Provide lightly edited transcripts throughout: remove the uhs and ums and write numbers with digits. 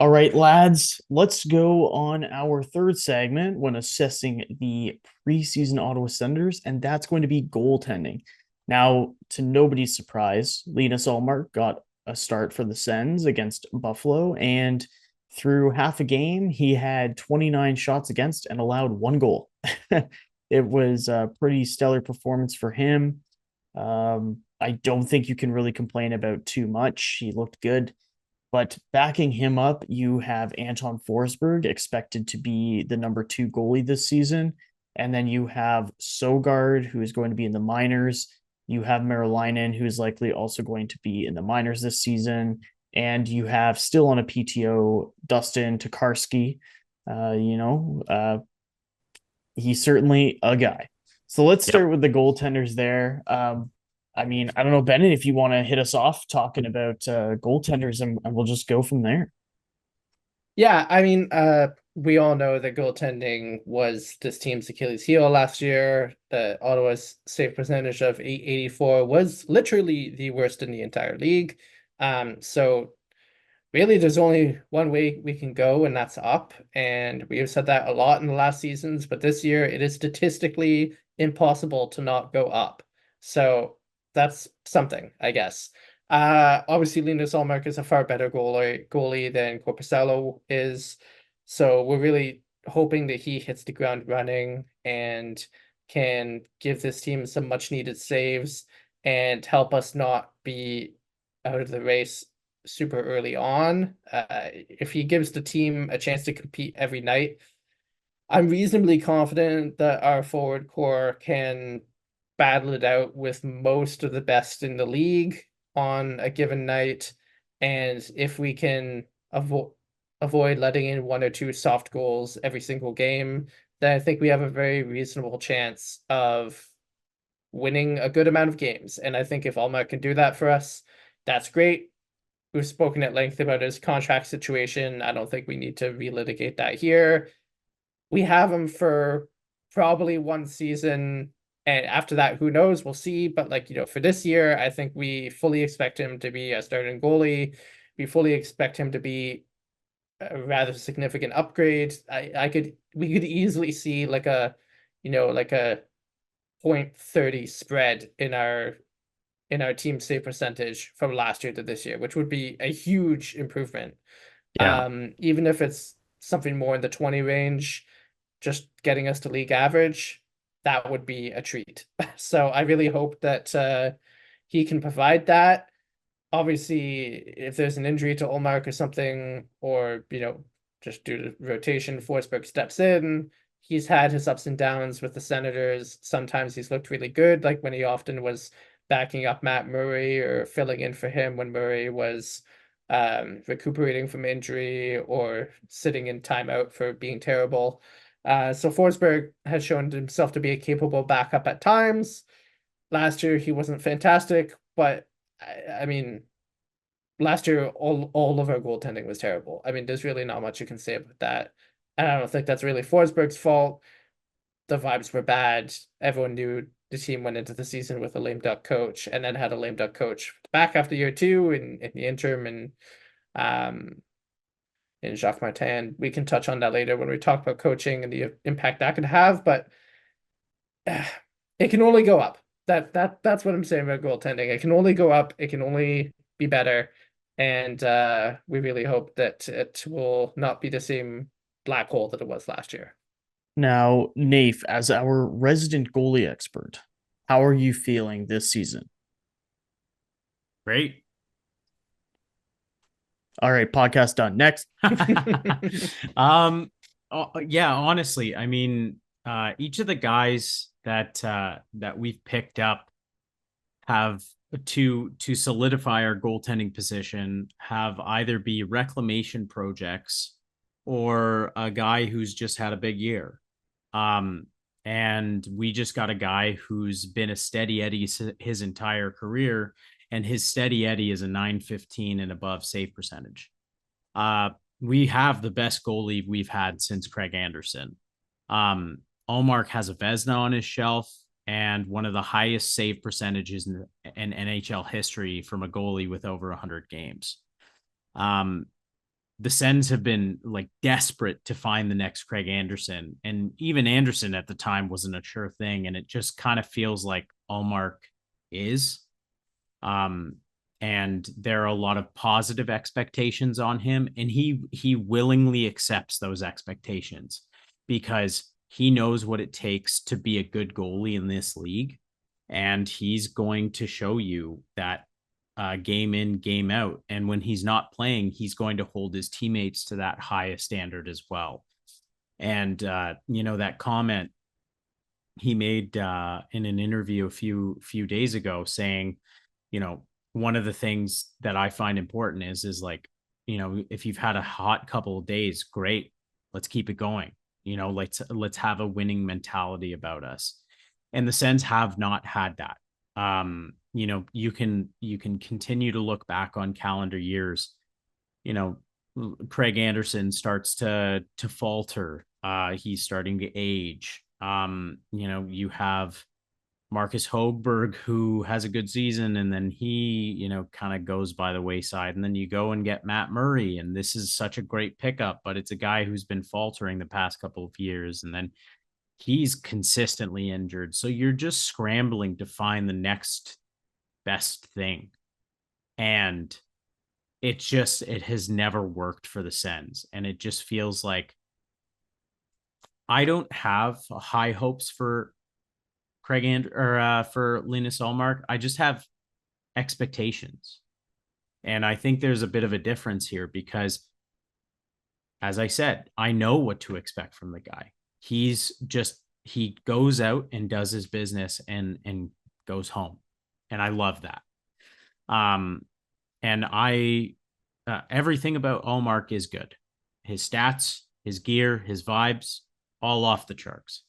All right, lads, let's go on our third segment when assessing the preseason Ottawa Senators, and that's going to be goaltending. Now, to nobody's surprise, Linus Ullmark got a start for the Sens against Buffalo, and through half a game, he had 29 shots against and allowed one goal. It was a pretty stellar performance for him. I don't think you can really complain about too much. He looked good. But backing him up, you have Anton Forsberg expected to be the number two goalie this season. And then you have Sogaard, who is going to be in the minors. You have Merolainen, who is likely also going to be in the minors this season. And you have still on a PTO, Dustin Tokarski. Uh, you know, uh, he's certainly a guy. So let's Yep. start with the goaltenders there. I mean, I don't know, Bennett, if you want to hit us off talking about goaltenders, and we'll just go from there. Yeah, we all know that goaltending was this team's Achilles heel last year. The Ottawa's save percentage of 884 was literally the worst in the entire league. So really there's only one way we can go, and that's up. And we have said that a lot in the last seasons, but this year it is statistically impossible to not go up. So that's something, I guess. Obviously Linus Ullmark is a far better goalie than Korpisalo is. So we're really hoping that he hits the ground running and can give this team some much needed saves and help us not be out of the race super early on. If he gives the team a chance to compete every night, I'm reasonably confident that our forward core can battle it out with most of the best in the league on a given night. And if we can avoid letting in one or two soft goals every single game, then I think we have a very reasonable chance of winning a good amount of games. And I think if Alma can do that for us, that's great. We've spoken at length about his contract situation. I don't think we need to relitigate that here. We have him for probably one season, and after that, who knows? We'll see. But for this year, I think we fully expect him to be a starting goalie. We fully expect him to be a rather significant upgrade. We could easily see like a 0.30 spread in our team save percentage from last year to this year, which would be a huge improvement. Yeah. Even if it's something more in the 20 range, just getting us to league average, that would be a treat. So I really hope that he can provide that. Obviously, if there's an injury to Ullmark or something, or just due to rotation, Forsberg steps in. He's had his ups and downs with the Senators. Sometimes he's looked really good, like when he often was backing up Matt Murray or filling in for him when Murray was recuperating from injury or sitting in timeout for being terrible. So Forsberg has shown himself to be a capable backup at times. Last year he wasn't fantastic, but I mean, last year all of our goaltending was terrible. I mean, there's really not much you can say about that. And I don't think that's really Forsberg's fault. The vibes were bad. Everyone knew the team went into the season with a lame duck coach, and then had a lame duck coach back after year two in the interim, and um in Jacques Martin. We can touch on that later when we talk about coaching and the impact that could have, but it can only go up. That's what I'm saying about goaltending. It can only go up. It can only be better, and we really hope that it will not be the same black hole that it was last year. Now, Nafe, as our resident goalie expert, how are you feeling this season? Great. All right, podcast done. Next. Yeah, honestly, I mean, each of the guys that we've picked up have to solidify our goaltending position have either be reclamation projects or a guy who's just had a big year. Um, and we just got a guy who's been a steady Eddie his entire career, and his steady Eddie is a 915 and above save percentage. We have the best goalie we've had since Craig Anderson. Allmark has a Vesna on his shelf and one of the highest save percentages in NHL history from a goalie with over 100 games. the Sens have been like desperate to find the next Craig Anderson. And even Anderson at the time wasn't a sure thing. And it just kind of feels like Ullmark is. And there are a lot of positive expectations on him. And he willingly accepts those expectations because he knows what it takes to be a good goalie in this league. And he's going to show you that game in, game out. And when he's not playing, he's going to hold his teammates to that highest standard as well. And, that comment he made in an interview a few days ago saying, one of the things that I find important is like, if you've had a hot couple of days, great, let's keep it going. Let's have a winning mentality about us. And the Sens have not had that. You can continue to look back on calendar years. Craig Anderson starts to falter. He's starting to age. You have Marcus Högberg, who has a good season, and then he, kind of goes by the wayside. And then you go and get Matt Murray, and this is such a great pickup, but it's a guy who's been faltering the past couple of years. And then he's consistently injured. So you're just scrambling to find the next best thing. And it has never worked for the Sens. And it just feels like I don't have high hopes for for Linus Ullmark. I just have expectations. And I think there's a bit of a difference here because, as I said, I know what to expect from the guy. He goes out and does his business and goes home. And I love that. And everything about Ullmark is good. His stats, his gear, his vibes, all off the charts.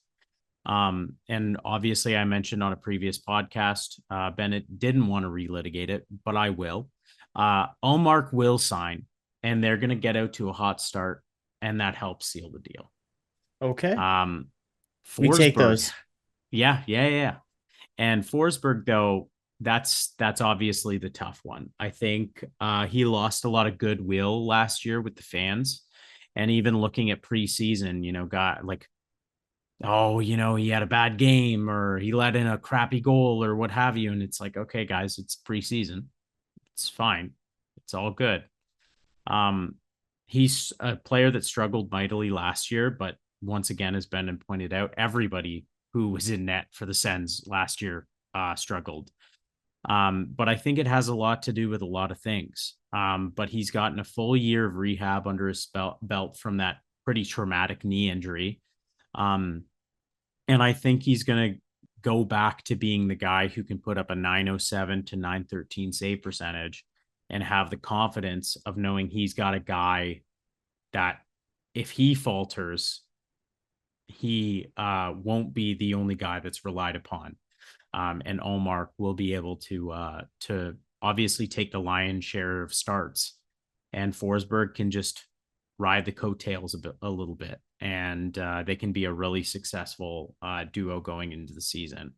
And obviously I mentioned on a previous podcast, Bennett didn't want to relitigate it, but I will. Ullmark will sign, and they're going to get out to a hot start, and that helps seal the deal. Okay. Forsberg, we take those. Yeah. And Forsberg, though, that's obviously the tough one. I think he lost a lot of goodwill last year with the fans, and even looking at preseason, got like, he had a bad game or he let in a crappy goal or what have you. And it's like, okay, guys, it's preseason. It's fine. It's all good. He's a player that struggled mightily last year, but once again, as Ben had pointed out, everybody who was in net for the Sens last year struggled. But I think it has a lot to do with a lot of things. But he's gotten a full year of rehab under his belt from that pretty traumatic knee injury. And I think he's going to go back to being the guy who can put up a 907 to 913 save percentage and have the confidence of knowing he's got a guy that if he falters, he won't be the only guy that's relied upon. And Ullmark will be able to obviously take the lion's share of starts, and Forsberg can just ride the coattails a little bit, and they can be a really successful duo going into the season.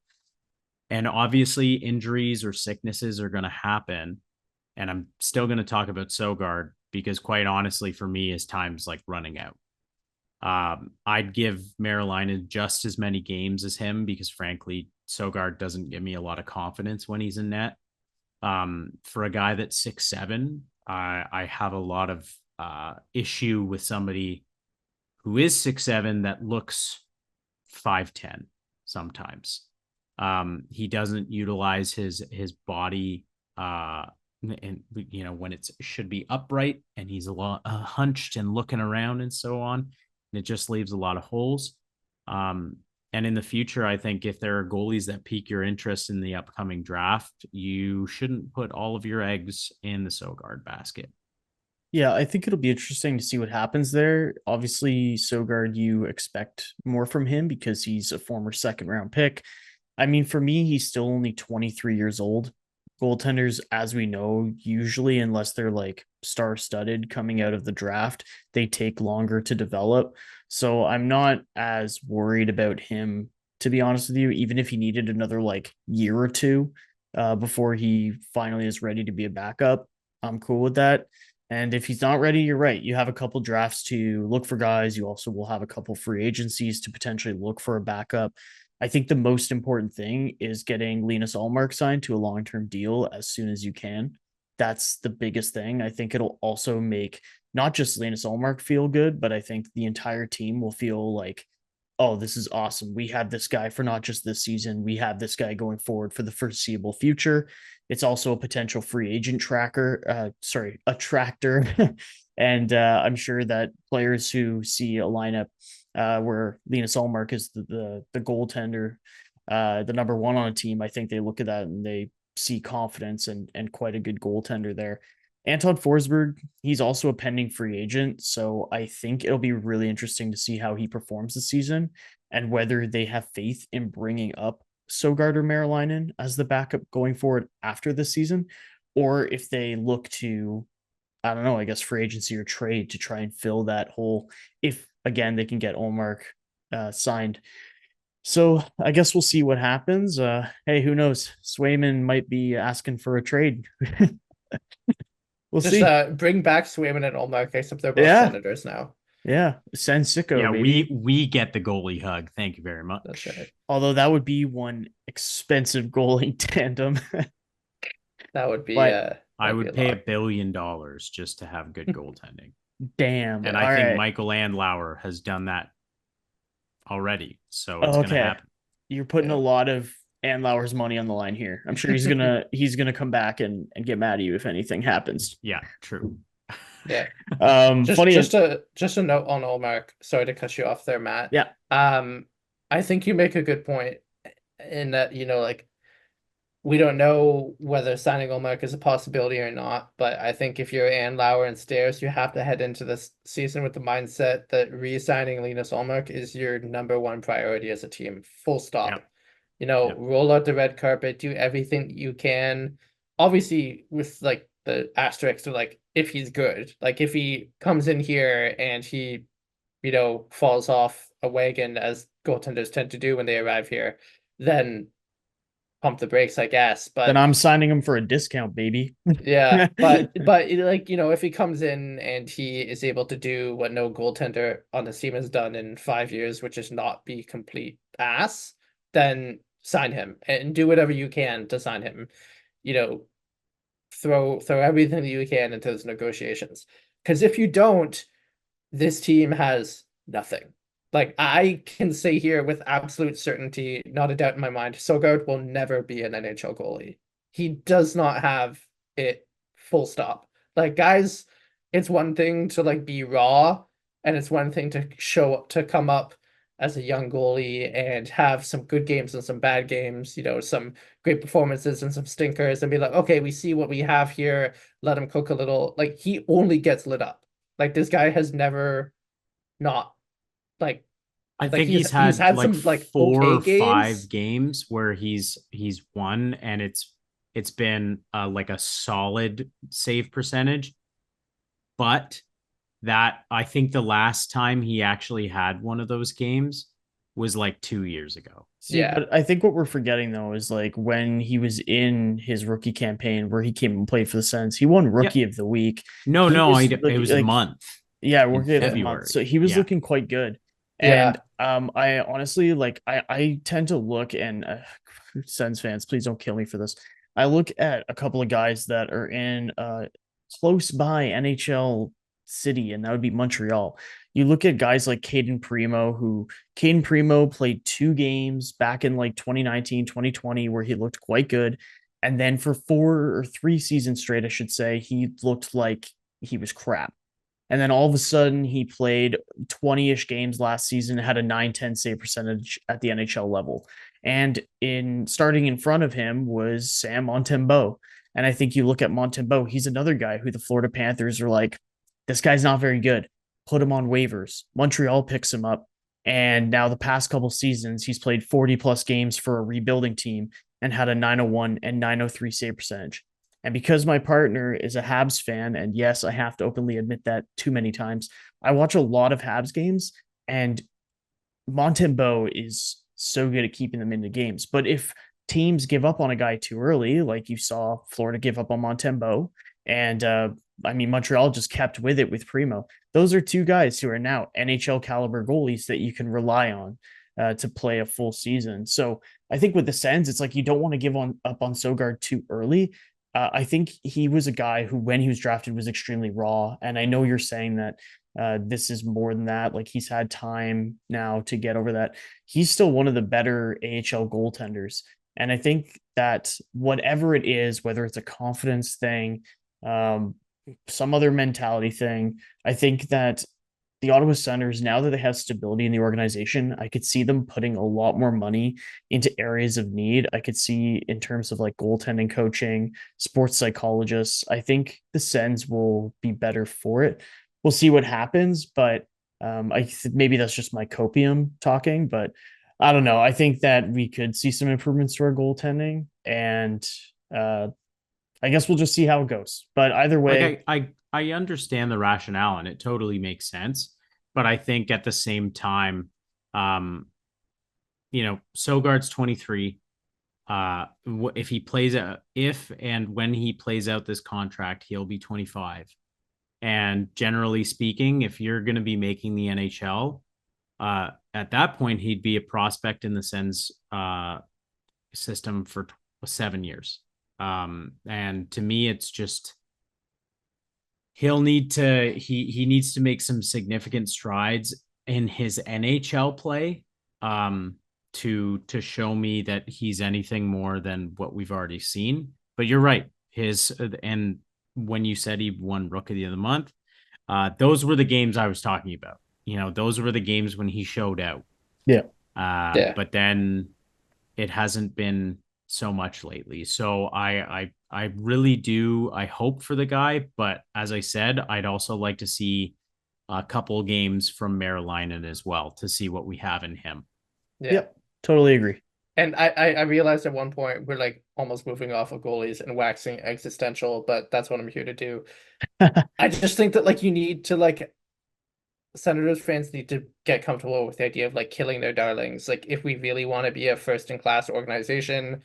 And obviously injuries or sicknesses are going to happen. And I'm still going to talk about Sogaard because quite honestly, for me, his time's like running out. I'd give Marilyn just as many games as him because frankly, Sogaard doesn't give me a lot of confidence when he's in net. For a guy that's 6'7", I have a lot of issue with somebody who is 6'7" that looks 5'10" sometimes. He doesn't utilize his body and when it should be upright, and he's a lot hunched and looking around and so on, and it just leaves a lot of holes. And in the future, I think if there are goalies that pique your interest in the upcoming draft, you shouldn't put all of your eggs in the Sogaard basket. Yeah, I think it'll be interesting to see what happens there. Obviously, Sogaard, you expect more from him because he's a former second-round pick. I mean, for me, he's still only 23 years old. Goaltenders, as we know, usually, unless they're like star-studded coming out of the draft, they take longer to develop. So I'm not as worried about him, to be honest with you, even if he needed another like year or two before he finally is ready to be a backup. I'm cool with that. And if he's not ready, you're right. You have a couple drafts to look for guys. You also will have a couple free agencies to potentially look for a backup. I think the most important thing is getting Linus Ullmark signed to a long-term deal as soon as you can. That's the biggest thing. I think it'll also make not just Linus Ullmark feel good, but I think the entire team will feel like, oh, this is awesome. We have this guy for not just this season. We have this guy going forward for the foreseeable future. It's also a potential free agent attractor. And I'm sure that players who see a lineup where Linus Ullmark is the goaltender, the number one on a team, I think they look at that and they see confidence and quite a good goaltender there. Anton Forsberg, he's also a pending free agent, so I think it'll be really interesting to see how he performs this season and whether they have faith in bringing up Sogaard or Marilainen as the backup going forward after this season, or if they look to, I don't know, I guess free agency or trade to try and fill that hole if, again, they can get Ullmark signed. So I guess we'll see what happens. Hey, who knows? Swayman might be asking for a trade. We'll Just see. bring back Swayman and Ullmark, except they're both Yeah. Senators now. Yeah, send Sicko. Yeah, baby. we get the goalie hug. Thank you very much. That's right. Although that would be one expensive goalie tandem. That would be. But I that'd be would pay lot. $1 billion just to have good goaltending. damn. And all I think right. Michael Andlauer has done that already. So it's gonna happen. You're putting Yeah. a lot of Andlauer's money on the line here. I'm sure he's gonna come back and get mad at you if anything happens. Yeah, true. Yeah. Funny. Just a note on Ullmark. Sorry to cut you off there, Matt. Yeah. I think you make a good point in that, like, we don't know whether signing Ullmark is a possibility or not, but I think if you're Andlauer and Stairs, you have to head into this season with the mindset that re-signing Linus Ullmark is your number one priority as a team. Full stop. Yep. Yep. Roll out the red carpet, do everything that you can. Obviously, with like the asterisk of like if he's good, like if he comes in here and he, falls off a wagon as goaltenders tend to do when they arrive here, then pump the brakes, I guess. But then I'm signing him for a discount, baby. yeah, but like, if he comes in and he is able to do what no goaltender on the team has done in 5 years, which is not be complete ass, then sign him and do whatever you can to sign him. Throw everything that you can into those negotiations. Because if you don't, this team has nothing. Like, I can say here with absolute certainty, not a doubt in my mind, Sogaard will never be an NHL goalie. He does not have it, full stop. Like, guys, it's one thing to like be raw, and it's one thing to come up as a young goalie and have some good games and some bad games, some great performances and some stinkers, and be like, okay, we see what we have here, let him cook a little. Like, he only gets lit up. Like, this guy has never not, like, I think he's had like some like 4 okay or 5 games. games where he's won, and it's been like a solid save percentage. But that, I think the last time he actually had one of those games was like 2 years ago. See, Yeah. but I think what we're forgetting though is like when he was in his rookie campaign where he came and played for the Sens, he won Rookie of the Week. No, it was a like, month. Yeah, Rookie of the February. month. So he was Yeah. looking quite good. Yeah. And I honestly like I tend to look and Sens fans, please don't kill me for this. I look at a couple of guys that are in close by NHL city, and that would be Montreal. You look at guys like Caden Primo played 2 games back in like 2019, 2020, where he looked quite good. And then for 4 or 3 seasons straight, I should say, he looked like he was crap. And then all of a sudden, he played 20-ish games last season, had a 910 save percentage at the NHL level. And starting in front of him was Sam Montembeault. And I think you look at Montembeault, he's another guy who the Florida Panthers are like, this guy's not very good. Put him on waivers. Montreal picks him up. And now the past couple seasons, he's played 40 plus games for a rebuilding team and had a 901 and 903 save percentage. And because my partner is a Habs fan, and yes, I have to openly admit that too many times, I watch a lot of Habs games, and Montembeault is so good at keeping them in the games. But if teams give up on a guy too early, like you saw Florida give up on Montembeault, and I mean, Montreal just kept with it with Primo. Those are two guys who are now NHL caliber goalies that you can rely on to play a full season. So I think with the Sens, it's like you don't want to give up on Sogaard too early. I think he was a guy who, when he was drafted, was extremely raw. And I know you're saying that this is more than that. Like he's had time now to get over that. He's still one of the better AHL goaltenders. And I think that whatever it is, whether it's a confidence thing, some other mentality thing, I think that the Ottawa Senators, now that they have stability in the organization, I could see them putting a lot more money into areas of need. I could see in terms of like goaltending coaching, sports psychologists. I think the Sens will be better for it. We'll see what happens, but maybe that's just my copium talking, but I don't know. I think that we could see some improvements to our goaltending, and I guess we'll just see how it goes. But either way, I understand the rationale and it totally makes sense. But I think at the same time, Sogaard's 23. If he plays if and when he plays out this contract, he'll be 25. And generally speaking, if you're going to be making the NHL, at that point, he'd be a prospect in the Sens system for 7 years. And to me, it's just he needs to make some significant strides in his NHL play to show me that he's anything more than what we've already seen. But you're right. And when you said he won Rookie of the Month, those were the games I was talking about. Those were the games when he showed out. Yeah. But then it hasn't been so much lately. So I really do. I hope for the guy, but as I said, I'd also like to see a couple games from Maryland as well to see what we have in him. Yeah. Yep, totally agree. And I realized at one point we're like almost moving off of goalies and waxing existential, but that's what I'm here to do. I just think that like you need to like Senators fans need to get comfortable with the idea of like killing their darlings. Like if we really want to be a first-in-class organization,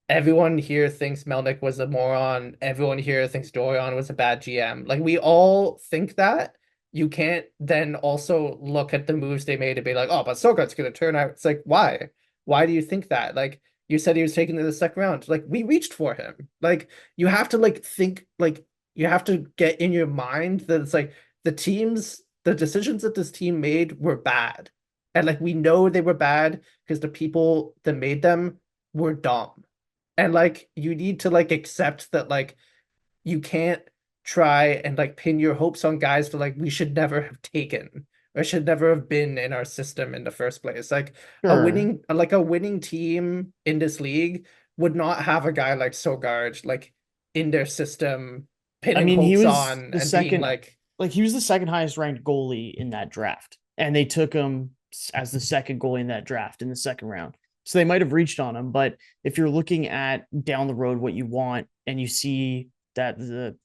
everyone here thinks Melnick was a moron. Everyone here thinks Dorion was a bad GM. Like we all think that. You can't then also look at the moves they made and be like, oh, but Sogaard's going to turn out. It's like, why? Why do you think that? Like you said he was taken to the second round. Like we reached for him. Like you have to like think, like you have to get in your mind that it's like the decisions that this team made were bad. And like we know they were bad because the people that made them were dumb. And like you need to like accept that like you can't try and like pin your hopes on guys that like we should never have taken or should never have been in our system in the first place. Like Sure. a winning team in this league would not have a guy like Sogaard like in their system pinning he hopes was on the and second, being like he was the second highest ranked goalie in that draft, and they took him as the second goalie in that draft in the second round. So they might have reached on him, but if you're looking at down the road what you want and you see that the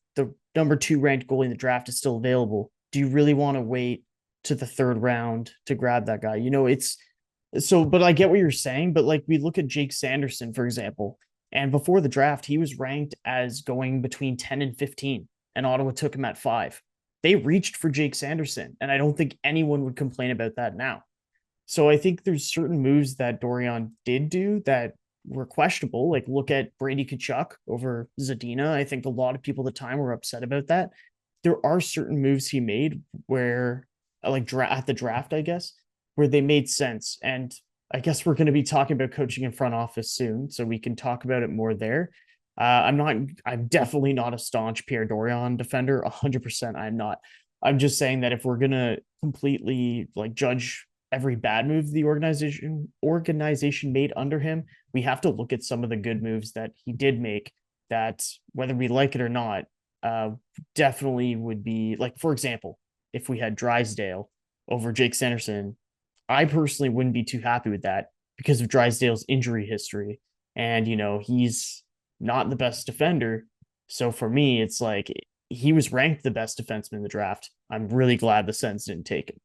number 2 ranked goalie in the draft is still available, do you really want to wait to the third round to grab that guy? It's so, but I get what you're saying, but like we look at Jake Sanderson, for example, and before the draft, he was ranked as going between 10 and 15, and Ottawa took him at 5. They reached for Jake Sanderson, and I don't think anyone would complain about that now. So I think there's certain moves that Dorion did do that were questionable. Like look at Brady Tkachuk over Zadina. I think a lot of people at the time were upset about that. There are certain moves he made where like at the draft, I guess, where they made sense. And I guess we're going to be talking about coaching in front office soon, so we can talk about it more there. I'm definitely not a staunch Pierre Dorion defender. 100%. I'm not. I'm just saying that if we're going to completely like judge every bad move the organization made under him, we have to look at some of the good moves that he did make that, whether we like it or not, definitely would be like, for example, if we had Drysdale over Jake Sanderson, I personally wouldn't be too happy with that because of Drysdale's injury history. And, he's not the best defender. So for me, it's like he was ranked the best defenseman in the draft. I'm really glad the Sens didn't take him.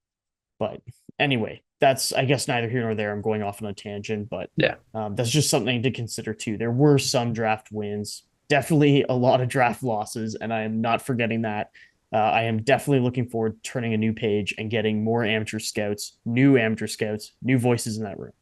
But anyway, that's, I guess, neither here nor there. I'm going off on a tangent, but yeah, that's just something to consider too. There were some draft wins definitely a lot of draft losses, and I am not forgetting that. I am definitely looking forward to turning a new page and getting more amateur scouts, new voices in that room.